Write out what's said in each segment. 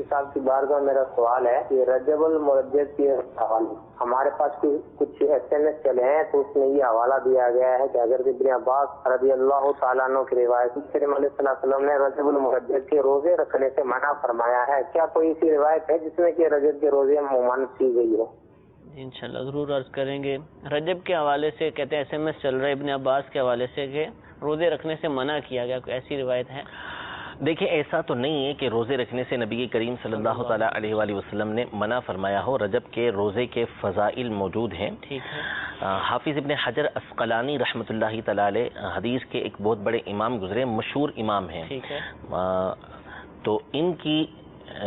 साहब की बारगाह मेरा सवाल है कि रजबुल मुरज्जब के हवाले हमारे पास कुछ SMS चले हैं, तो उसमें ये हवाला दिया गया है कि हज़रत इब्न अब्बास रज़ियल्लाहु तआला अन्हु की रिवायत वसल्लम ने रजबुल मुरज्जब के रोजे रखने से मना फरमाया है। क्या कोई ऐसी रिवायत है जिसमें कि रजब के रोजे ममनुअ की गई हो? इंशाल्लाह ज़रूर अर्ज करेंगे। रजब के हवाले से कहते हैं SMS चल रहा है इब्न अब्बास के हवाले से कि रोजे रखने से मना किया गया, कोई ऐसी रिवायत है? देखिए, ऐसा तो नहीं है कि रोज़े रखने से नबी करीम सल्लल्लाहु तआला अलैहि वसल्लम ने मना फरमाया हो। रजब के रोज़े के फ़ज़ाइल मौजूद हैं। ठीक है। हाफिज़ इब्न हजर अस्क़लानी रहमतुल्लाहि तआला अलैह हदीस के एक बहुत बड़े इमाम गुज़रे, मशहूर इमाम हैं। ठीक है। तो इनकी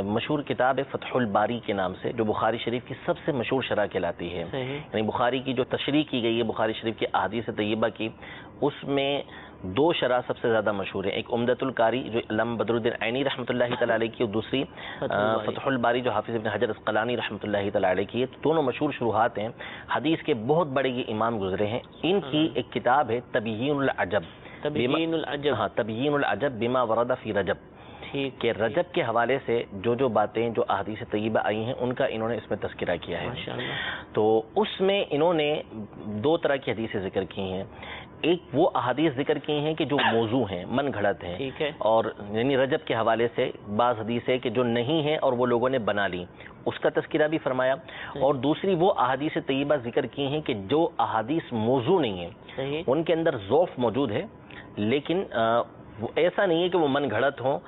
मशहूर किताब है फ़तहुल बारी के नाम से, जो बुखारी शरीफ की सबसे मशहूर शरह कहलाती है। यानी बुखारी की जो तशरीह की गई है बुखारी शरीफ की अहादीस तय्यबा की, उसमें दो शरह सबसे ज़्यादा मशहूर है। एक उम्दतुल कारी जो अल्लामा बदरुद्दीन ऐनी रहमतुल्लाहि तआला अलैह की, और दूसरी फ़तहुल बारी जो हाफिज़ इब्न हजर अस्क़लानी रहमतुल्लाहि तआला अलैह की है। दोनों मशहूर शुरुआत हैं। हदीस के बहुत बड़े ये इमाम गुजरे हैं। इनकी एक किताब है तबयीनुल अजब, हाँ, तबयीनुल अजब बिमा वरदा फ़ी रजब, कि रजब के हवाले से जो बातें जो अहादीस तय्यबा आई हैं उनका इन्होंने इसमें तज़किरा किया है। तो उसमें इन्होंने दो तरह की हदीसें जिक्र की हैं। एक वो अहादीस जिक्र की हैं कि जो मौजू हैं, मन घड़त हैं, ठीक है, और यानी रजब के हवाले से बाज़ हदीस है कि जो नहीं है और वो लोगों ने बना ली, उसका तज़किरा भी फरमाया। और दूसरी वो अहादीस तय्यबा जिक्र की हैं कि जो अहादीस मौजू नहीं है, उनके अंदर ज़ौफ़ मौजूद है, लेकिन वो ऐसा नहीं है कि वो मन घड़त हों,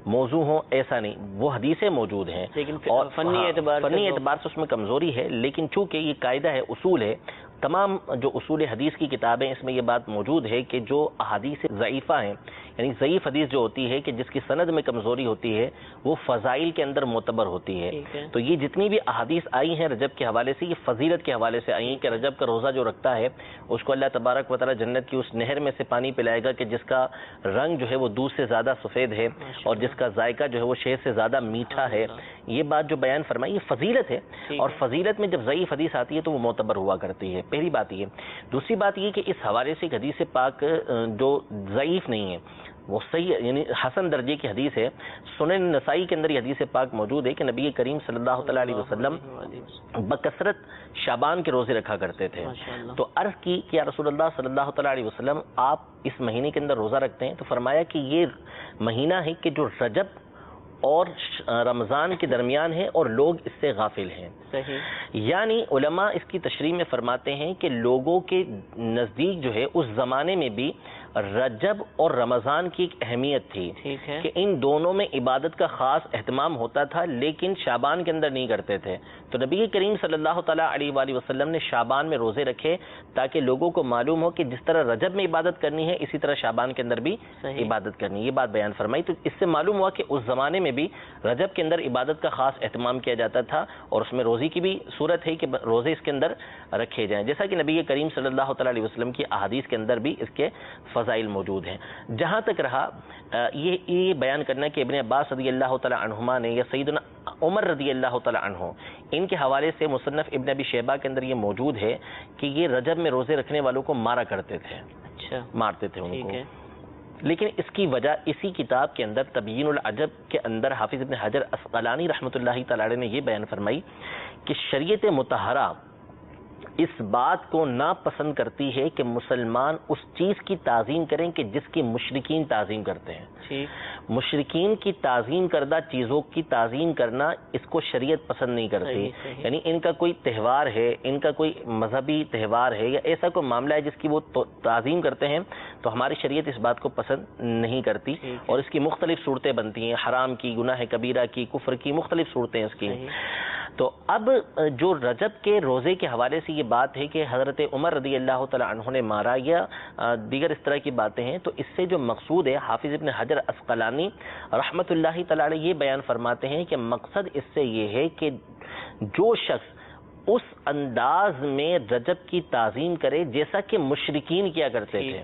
मौजू हो, ऐसा नहीं, वो हदीसें मौजूद हैं, लेकिन और फनी एतबार से उसमें कमज़ोरी है। लेकिन चूँकि ये कायदा है, उसूल है, तमाम जो उसूल हदीस की किताबें, इसमें ये बात मौजूद है कि जो अहादीस ज़ईफ़ा हैं, यानी ज़ईफ़ हदीस जो होती है कि जिसकी सनद में कमज़ोरी होती है, वो फ़ज़ाइल के अंदर मोतबर होती है। तो ये जितनी भी अहादीस आई हैं रजब के हवाले से, ये फजीलत के हवाले से आई हैं कि रजब का रोज़ा जो रखता है उसको अल्लाह तबारक व तआला जन्नत की उस नहर में से पानी पिलाएगा कि जिसका रंग जो है वो दूध से ज़्यादा सफ़ेद है और जिसका जायका जो है वो शहद से ज़्यादा मीठा है। ये बात जो बयान फरमाई, ये फजीलत है, और फजीलत में जब ज़ईफ़ हदीस आती है तो वो मोतबर हुआ करती है। पहली बात ये। दूसरी बात ये कि इस हवाले से एक हदीस पाक जो ज़ईफ़ नहीं है, वो सही यानी हसन दर्जे की हदीस है। सुनन नसाई के अंदर ये हदीस पाक मौजूद है कि नबी करीम सल्लल्लाहु अलैहि वसल्लम बकसरत शाबान के रोज़े रखा करते थे। तो अर्ज़ की कि या रसूलल्लाह सल्लल्लाहु अलैहि वसल्लम, आप इस महीने के अंदर रोज़ा रखते हैं? तो फरमाया कि ये महीना है कि जो रजब और रमज़ान के दरमियान है और लोग इससे गाफिल हैं। यानी उलमा इसकी तशरीह में फरमाते हैं कि लोगों के नज़दीक जो है उस ज़माने में भी रजब और रमज़ान की एक अहमियत थी कि इन दोनों में इबादत का ख़ास एहतमाम होता था, लेकिन शाबान के अंदर नहीं करते थे। तो नबी करीम सल्लल्लाहु तआला अलैहि वसल्लम ने शाबान में रोज़े रखे ताकि लोगों को मालूम हो कि जिस तरह रजब में इबादत करनी है, इसी तरह शाबान के अंदर भी इबादत करनी है। ये बात बयान फरमाई। तो इससे मालूम हुआ कि उस ज़माने में भी रजब के अंदर इबादत का ख़ास एहतमाम किया जाता था, और उसमें रोज़े की भी सूरत है कि रोज़े इसके अंदर रखे जाएँ, जैसा कि नबी करीम सल्लल्लाहु तआला अलैहि वसल्लम की अहादीस के अंदर भी इसके फ़ज़ाइल मौजूद हैं। जहाँ तक रहा ये बयान करना कि इब्न अब्बास रज़ियल्लाहु तआला अन्हुमा ने या सैयदना उमर रज़ियल्लाहु तआला अन्हु, इनके हवाले से मुसन्नफ़ इब्न अबी शैबा के अंदर ये मौजूद है कि ये रजब में रोज़े रखने वालों को मारा करते थे। अच्छा, मारते थे उनको। लेकिन इसकी वजह इसी किताब के अंदर तबयीनुल अजब के अंदर हाफिज़ इब्न हजर अस्क़लानी रहमतुल्लाहि तआला अलैह ने ये बयान फरमाई कि शरीयत मुतहरा इस बात को नापसंद करती है कि मुसलमान उस चीज़ की ताज़ीम करें कि जिसकी मुशरिकीन ताज़ीम करते हैं। मुशरिकीन की ताज़ीम करदा चीज़ों की ताज़ीम करना, इसको शरीयत पसंद नहीं करती। यानी इनका कोई त्यौहार है, इनका कोई मजहबी त्यौहार है या ऐसा कोई मामला है जिसकी वो ताज़ीम करते हैं, तो हमारी शरीयत इस बात को पसंद नहीं करती, और इसकी मुख्तलिफ सूरतें बनती हैं, हराम की, गुनाह कबीरा की, कुफ्र की, मुख्तलिफ सूरतें इसकी। तो अब जो रजब के रोज़े के हवाले से ये बात है कि हज़रत उमर रज़ियल्लाहु तआला अन्हु ने मारा या दीगर इस तरह की बातें हैं, तो इससे जो मकसूद है, हाफिज़ इब्न हजर अस्क़लानी रहमतुल्लाहि तआला अलैह ये बयान फरमाते हैं कि मकसद इससे ये है कि जो शख्स उस अंदाज में रजब की ताज़ीम करे जैसा कि मुशरिकीन किया करते थे,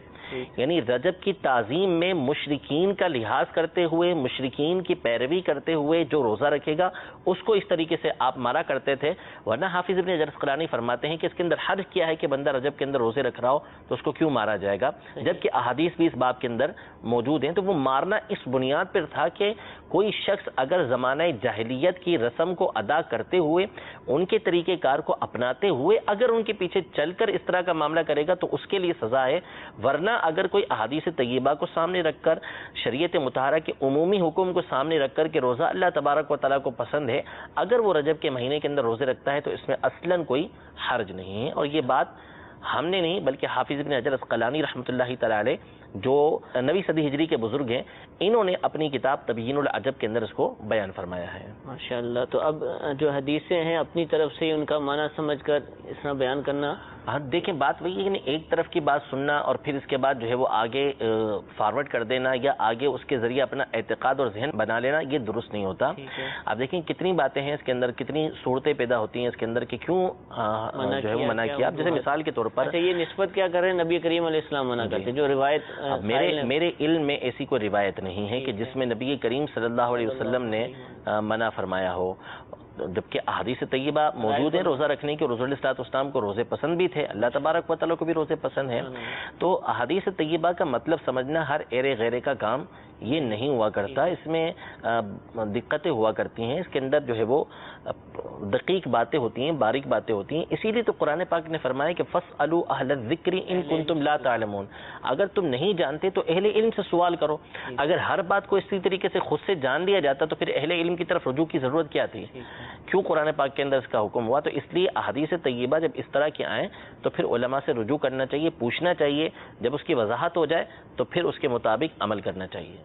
यानी रजब की ताज़ीम में मुशरिकीन का लिहाज करते हुए, मुशरिकीन की पैरवी करते हुए जो रोज़ा रखेगा उसको इस तरीके से आप मारा करते थे। वरना हाफिज़ इब्न हजर अस्क़लानी फरमाते हैं कि इसके अंदर हर्ज किया है कि बंदा रजब के अंदर रोज़े रख रहा हो तो उसको क्यों मारा जाएगा, जबकि अहादीस भी इस बाब के अंदर मौजूद हैं। तो वो मारना इस बुनियाद पर था कि کوئی شخص اگر زمانہ جاہلیت کی رسم کو ادا کرتے ہوئے ان کے طریقہ کار کو اپناتے ہوئے اگر ان کے پیچھے چل کر اس طرح کا معاملہ کرے گا تو اس کے لیے سزا ہے، ورنہ اگر کوئی احادیث طیبہ کو سامنے رکھ کر، شریعت مطہرہ کے عمومی حکم کو سامنے رکھ کر کہ روزہ اللہ تبارک و تعالیٰ کو پسند ہے، اگر وہ رجب کے مہینے کے اندر روزے رکھتا ہے تو اس میں اصلاً کوئی حرج نہیں ہے۔ اور یہ بات ہم نے نہیں بلکہ حافظ ابن حجر عسقلانی رحمۃ اللہ تعالی علیہ جو 9ویں صدی ہجری کے بزرگ ہیں، انہوں نے اپنی کتاب تبیین العجب کے اندر اس کو بیان فرمایا ہے۔ ماشاءاللہ۔ تو اب جو حدیثیں ہیں اپنی طرف سے ان کا معنی سمجھ کر اس طرح بیان کرنا، دیکھیں بات وہی ہے کہ ایک طرف کی بات سننا اور پھر اس کے بعد جو ہے وہ آگے فارورڈ کر دینا یا آگے اس کے ذریعے اپنا اعتقاد اور ذہن بنا لینا، یہ درست نہیں ہوتا۔ آپ دیکھیں کتنی باتیں ہیں اس کے اندر، کتنی صورتیں پیدا ہوتی ہیں اس کے اندر کہ کیوں جو ہے وہ منع کیا۔ اب جیسے مثال کے طور پر یہ نسبت کیا کر رہے ہیں نبی کریم علیہ السلام منع کرتے، جو روایت میرے علم میں ایسی کوئی روایت نہیں ہے کہ جس میں نبی کریم صلی اللہ علیہ وسلم نے منع فرمایا ہو، جبکہ احادیث طیبہ موجود ہیں روزہ رکھنے کے۔ رسول اللہ صلی اللہ علیہ وسلم کو روزے پسند بھی تھے، اللہ تبارک و تعالیٰ کو بھی روزے پسند ہیں۔ تو احادیث طیبہ کا مطلب سمجھنا ہر ایرے غیرے کا کام یہ نہیں ہوا کرتا، اس میں دقتیں ہوا کرتی ہیں، اس کے اندر جو ہے وہ دقیق باتیں ہوتی ہیں، باریک باتیں ہوتی ہیں۔ اسی لیے تو قرآن پاک نے فرمایا کہ فَاسْأَلُوا أَهْلَ الذِّكْرِ إِن كُنتُمْ لَا تَعْلَمُونَ، اگر تم نہیں جانتے تو اہل علم سے سوال کرو۔ اگر ہر بات کو اسی طریقے سے خود سے جان لیا جاتا تو پھر اہل علم کی طرف رجوع کی ضرورت کیا تھی؟ کیوں قرآن پاک کے اندر اس کا حکم ہوا؟ تو اس لیے احادیث طیبہ جب اس طرح کے آئیں تو پھر علماء سے رجوع کرنا چاہیے، پوچھنا چاہیے، جب اس کی وضاحت ہو جائے تو پھر اس کے مطابق عمل کرنا چاہیے۔